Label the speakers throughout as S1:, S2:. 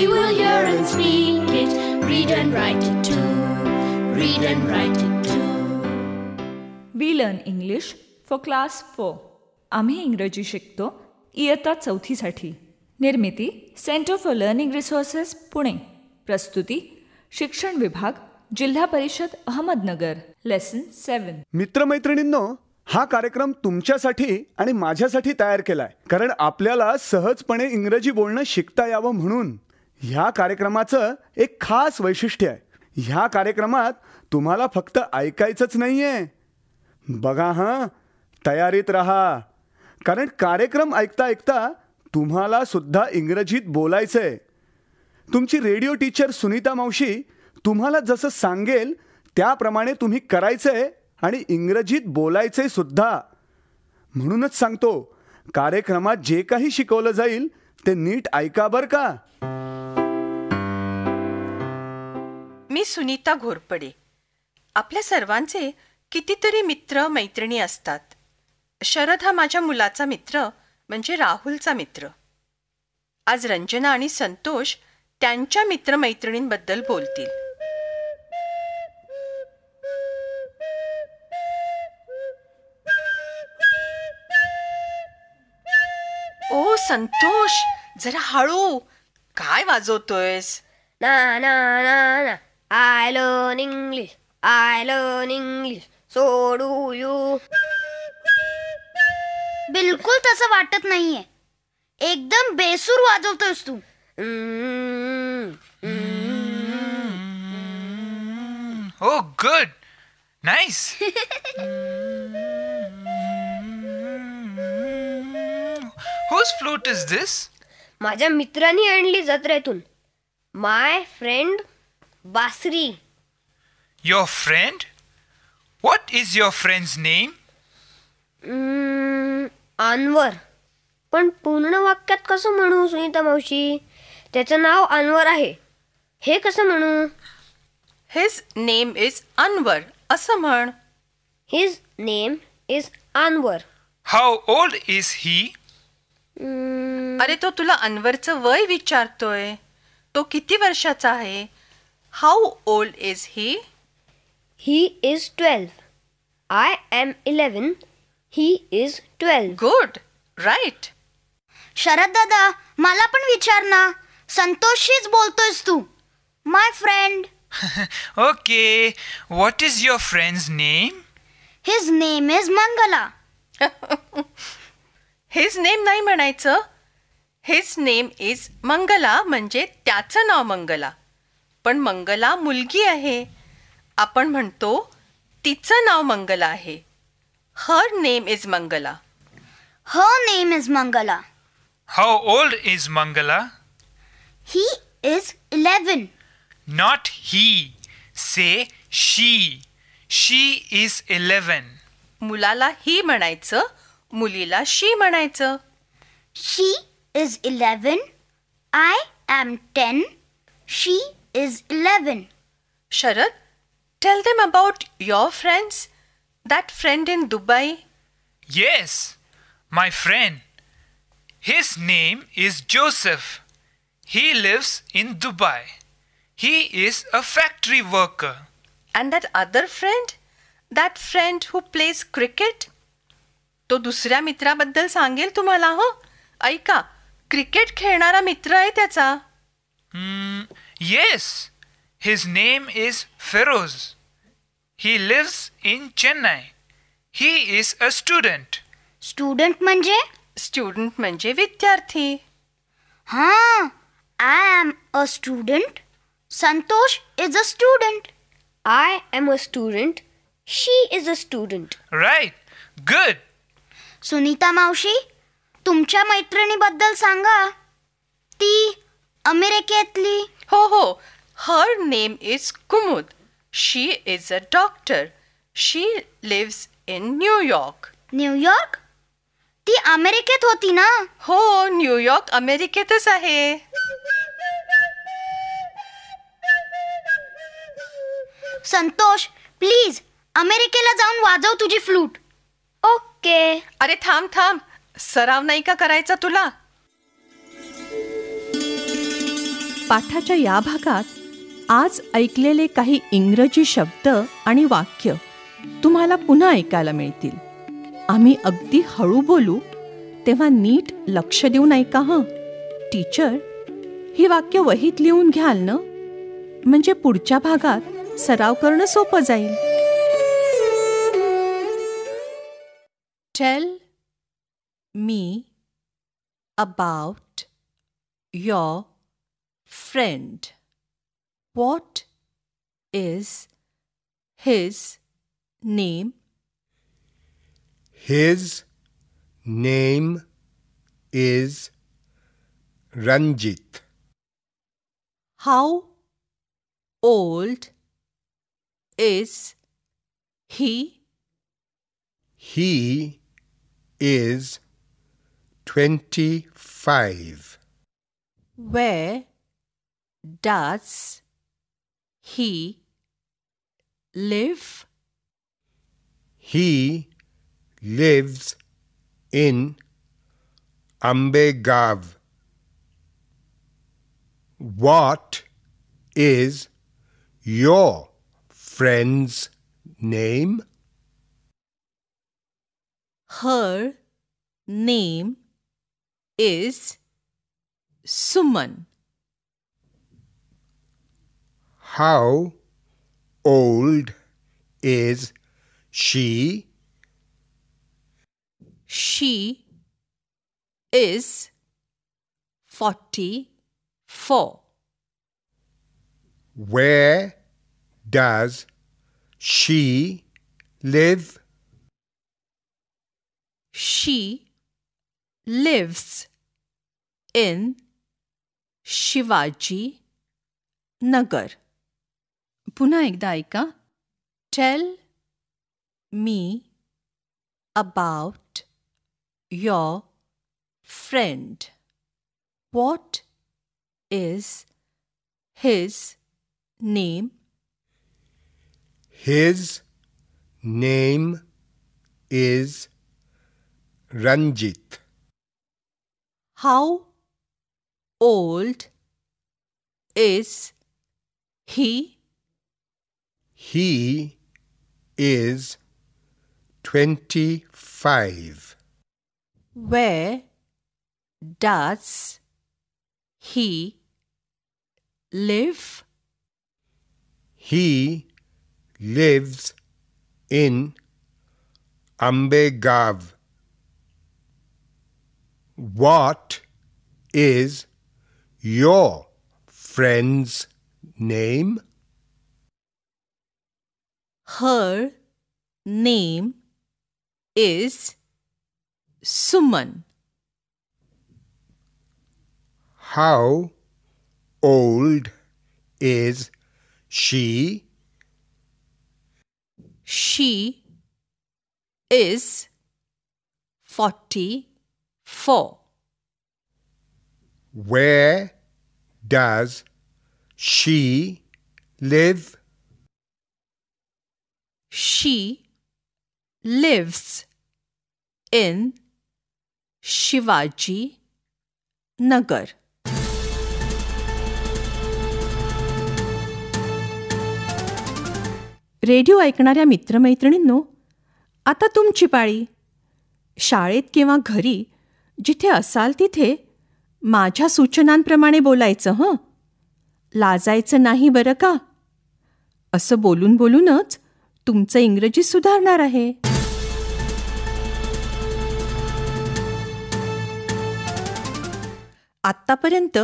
S1: We will hear and speak it, read and write it too. Read and write it too.
S2: We learn English for class 4. आम्ही इंग्रजी शिकतो इयत्ता 4साठी. निर्मिती centre for learning resources Pune. प्रस्तुती शिक्षण विभाग, जिल्हा परिषद अहमदनगर. लेसन 7.
S3: मित्रमैत्रिणींनो, हा कार्यक्रम तुमच्यासाठी आणि माझ्यासाठी तयार केलाय, कारण आपल्याला सहजपणे इंग्रजी बोलणं शिकता यावं म्हणून. ह्या कार्यक्रमाचं एक खास वैशिष्ट्य आहे. ह्या कार्यक्रमात तुम्हाला फक्त ऐकायचंच नाहीये. बघा हां, तयारीत राहा, कारण कार्यक्रम ऐकता ऐकता तुम्हाला सुद्धा इंग्रजीत बोलायचंय. तुमची रेडिओ टीचर सुनीता मावशी तुम्हाला जसं सांगेल त्याप्रमाणे तुम्ही करायचंय आणि इंग्रजीत बोलायचंय सुद्धा. म्हणूनच सांगतो, कार्यक्रमात जे काही शिकवलं जाईल ते नीट ऐका बरं का.
S4: मी सुनीता घोरपडे. आपल्या सर्वांचे कितीतरी मित्र मैत्रिणी असतात. शरद हा माझ्या मुलाचा मित्र, म्हणजे राहुलचा मित्र. आज रंजना आणि संतोष त्यांच्या मित्रमैत्रिणींबद्दल बोलतील. ओ संतोष, जरा हळू. काय वाजवतोयस?
S5: ना ना ना ना, I learn English, I learn English, so do you.
S6: बिलकुल तसं वाटत नाहीये. एकदम बेसूर वाजवतोयस तू.
S7: Oh, good. Nice. Whose flute is this?
S5: माझ्या मित्रांनी आणली जत्रेतून. माय फ्रेंड बासरी.
S7: Your friend? What is your friend's name?
S5: Anwar. पण पूर्ण वाक्यात कसं म्हणू सुनीता मावशी? त्याचं नाव अनवर आहे, हे कसं म्हणू?
S4: हिज नेम इज अनवर असं म्हण.
S5: His name is Anwar.
S7: How old is he?
S4: अरे, तो तुला अनवरचं वय विचारतोय. तो किती वर्षाचा आहे? How old is he?
S5: He is 12. I am 11. He is 12.
S4: Good, right.
S6: Sharad दादा, मला पण विचार ना. संतोषशीच बोलतोयस तू. My friend.
S7: Okay. What is your friend's name?
S6: His name is Mangala.
S4: His name नाही म्हणायचं. हिज नेम इज मंगला, म्हणजे त्याचं नाव मंगला. पण मंगला मुलगी आहे. आपण म्हणतो तिचं नाव मंगला आहे. Her name is Mangala.
S6: Her name is Mangala.
S7: How old is Mangala?
S6: He is 11.
S7: Not he. Say she. She is 11.
S4: मुलाला ही म्हणायचं, मुलीला शी म्हणायचं.
S6: She is 11. I am 10. She is 11.
S4: Sharad, tell them about your friends. That friend in Dubai.
S7: Yes, my friend. His name is Joseph. He lives in Dubai. He is a factory worker.
S4: And that other friend? That friend who plays cricket? तो दुसऱ्या मित्राबद्दल सांगेल तुम्हाला. हो, ऐका, cricket खेळणारा मित्र आहे त्याचा.
S7: Yes, his name is Feroz. He lives in Chennai. He is a student.
S6: Student म्हणजे?
S4: स्टुडंट म्हणजे विद्यार्थी.
S6: हां, I am a student. Santosh is a student.
S5: I am a student. She is a student.
S7: Right. Good.
S6: Sunita मावशी, तुमच्या मैत्रिणीबद्दल सांगा. ती अमेरिकेतली.
S4: हो हो, her name is Kumud. She is a doctor. She lives in New York.
S6: New York? ती अमेरिकेत होती ना?
S4: हो, न्यूयॉर्क अमेरिकेतच आहे.
S6: संतोष, प्लीज अमेरिकेला जाऊन वाजव तुझी फ्लूट.
S5: ओके.
S4: अरे थांब थांब, सराव नाही का करायचा तुला?
S8: पाठाच्या या भागात आज ऐकलेले काही इंग्रजी शब्द आणि वाक्य तुम्हाला पुन्हा ऐकायला मिळतील. आम्ही अगदी हळू बोलू, तेव्हा नीट लक्ष देऊन ऐका हं. टीचर, ही वाक्य वहीत लिहून घ्याल ना? म्हणजे पुढच्या भागात सराव करणं सोपं जाईल. Tail me about your friend. What is his name?
S9: His name is Ranjit.
S8: How old is he?
S9: He is 25.
S8: Where does he live?
S9: He lives in Ambegav. What is your friend's name?
S8: Her name is Suman.
S9: How old is she?
S8: She is 44.
S9: Where does she live?
S8: She lives in Shivaji Nagar. पुन्हा एकदा ऐका. Tell me about your friend. What is his name?
S9: His name is Ranjit.
S8: How old is he?
S9: He is 25.
S8: Where does he live?
S9: He lives in Ambegav. What is your friend's name?
S8: Her name is Suman.
S9: How old is she?
S8: She is 44.
S9: Where does she live?
S8: She lives in Shivaji Nagar. Radio ऐकणाऱ्या मित्रमैत्रिणींनो, आता तुमची पाळी. शाळेत किंवा घरी जिथे असाल तिथे माझ्या सूचनांप्रमाणे बोलायचं हं. लाजायचं नाही बरं का. असं बोलून बोलूनच तुमचं इंग्रजी सुधारणार आहे. आत्तापर्यंत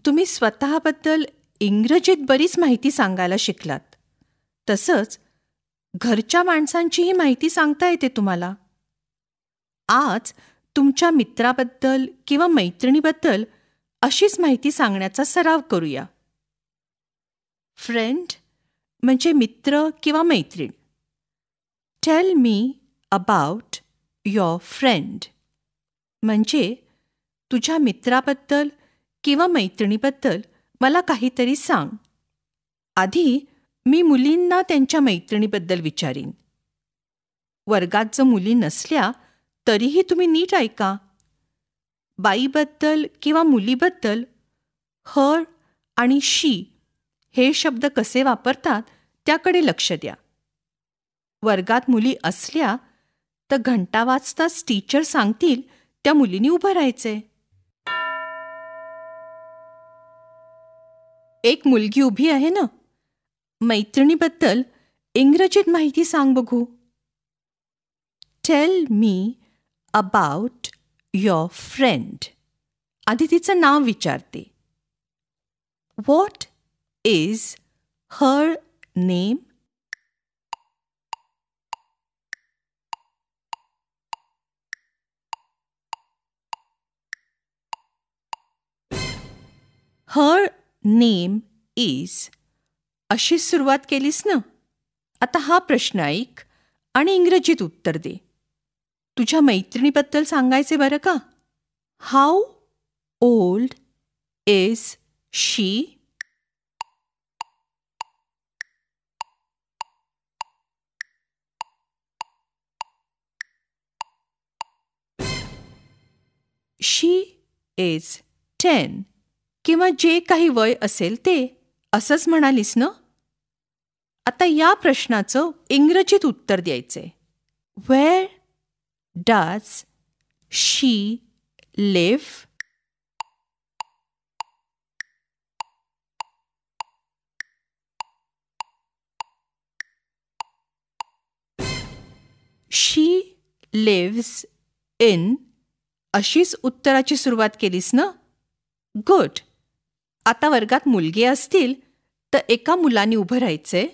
S8: तुम्ही स्वतःबद्दल इंग्रजीत बरीच माहिती सांगायला शिकलात. तसंच घरच्या माणसांचीही माहिती सांगता येते तुम्हाला. आज तुमच्या मित्राबद्दल किंवा मैत्रिणीबद्दल अशीच माहिती सांगण्याचा सराव करूया. फ्रेंड म्हणजे मित्र किंवा मैत्रीण. Tail me about your friend म्हणजे तुझ्या मित्राबद्दल किंवा मैत्रिणीबद्दल मला काहीतरी सांग. आधी मी मुलींना त्यांच्या मैत्रिणीबद्दल विचारीन. वर्गात जर मुली नसल्या तरीही तुम्ही नीट ऐका. बाईबद्दल किंवा मुलीबद्दल हर आणि शी हे शब्द कसे वापरतात त्याकडे लक्ष द्या. वर्गात मुली असल्या तर घंटा वाजताच टीचर सांगतील त्या मुलींनी उभं राहायचे. एक मुलगी उभी आहे ना, मैत्रिणीबद्दल इंग्रजीत माहिती सांग बघू. Tail me about your friend. आधी तिचं नाव विचारते. What is her name? Her name is. अशी सुरुवात केलीस ना. आता हा प्रश्न ऐक आणि इंग्रजीत उत्तर दे. तुझ्या मैत्रिणीबद्दल सांगायचे बरं का. How old is she? She is 10 किंवा जे काही वय असेल ते असंच म्हणालीस ना. आता या प्रश्नाचं इंग्रजीत उत्तर द्यायचंय. Where does she live? She lives in. अशीच उत्तराची सुरुवात केलीस ना. गुड. आता वर्गात मुलगे असतील तर एका मुलाने उभं राहायचंय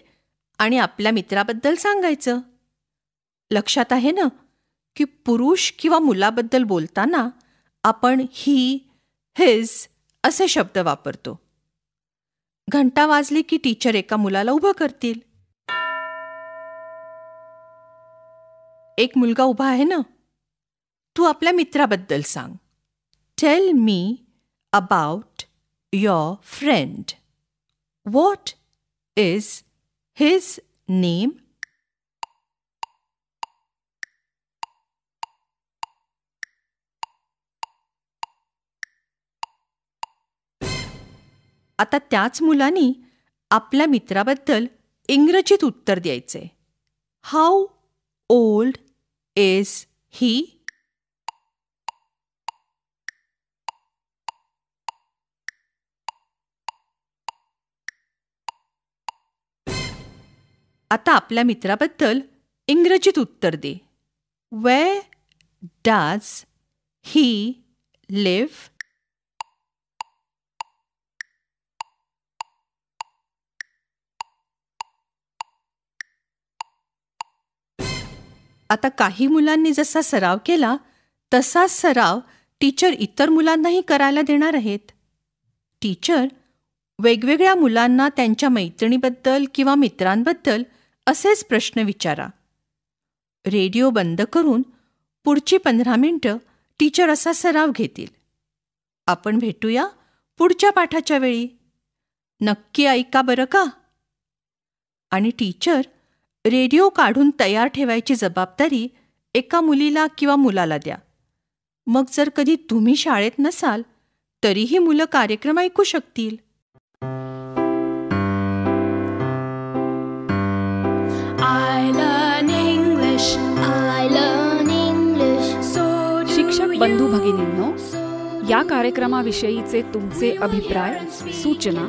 S8: आणि आपल्या मित्राबद्दल सांगायचं. लक्षात आहे ना की पुरुष किंवा मुलाबद्दल बोलताना आपण ही, हिज असे शब्द वापरतो. घंटा वाजली की टीचर एका मुलाला उभं करतील. एक मुलगा उभा आहे ना. तू आपल्या मित्राबद्दल सांग. Tell me about your friend. What is his name? आता त्याच मुलांनी आपल्या मित्राबद्दल इंग्रजीत उत्तर द्यायचे. How old is he? आता आपल्या मित्राबद्दल इंग्रजीत उत्तर दे. Where does he live? आता काही मुलांनी जसा सराव केला तसाच सराव टीचर इतर मुलांनाही करायला देणार आहेत. टीचर वेगवेगळ्या मुलांना त्यांच्या मैत्रिणीबद्दल किंवा मित्रांबद्दल असेच प्रश्न विचारा. रेडिओ बंद करून पुढची 15 मिनिटं टीचर असा सराव घेतील. आपण भेटूया पुढच्या पाठाच्या वेळी. नक्की ऐका बरं का. आणि टीचर रेडिओ काढून तयार ठेवायची जबाबदारी एका मुलीला किंवा मुलाला द्या. मग जर कधी तुम्ही शाळेत नसाल तरीही मुलं कार्यक्रम ऐकू शकतील.
S10: शिक्षक बंधू भगिनींनो, या कार्यक्रमाविषयीचे तुमचे अभिप्राय, सूचना,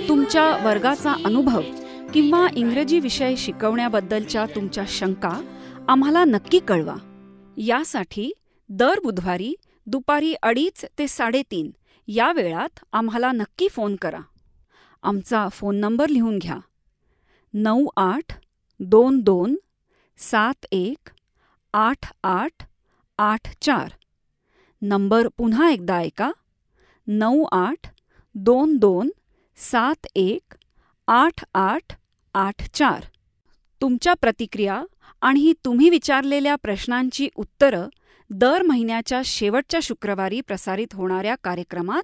S10: तुमच्या वर्गाचा अनुभव किंवा इंग्रजी विषय शिकवण्याबद्दलच्या तुमच्या शंका आम्हाला नक्की कळवा. यासाठी दर बुधवारी दुपारी 2:30 ते 3:30 या वेळात आम्हाला नक्की फोन करा. आमचा फोन नंबर लिहून घ्या. 9822718884. नंबर पुन्हा एकदा ऐका. 9822718884. तुमच्या प्रतिक्रिया आणि तुम्ही विचारलेल्या प्रश्नांची उत्तरं दर महिन्याच्या शेवटच्या शुक्रवारी प्रसारित होणाऱ्या कार्यक्रमात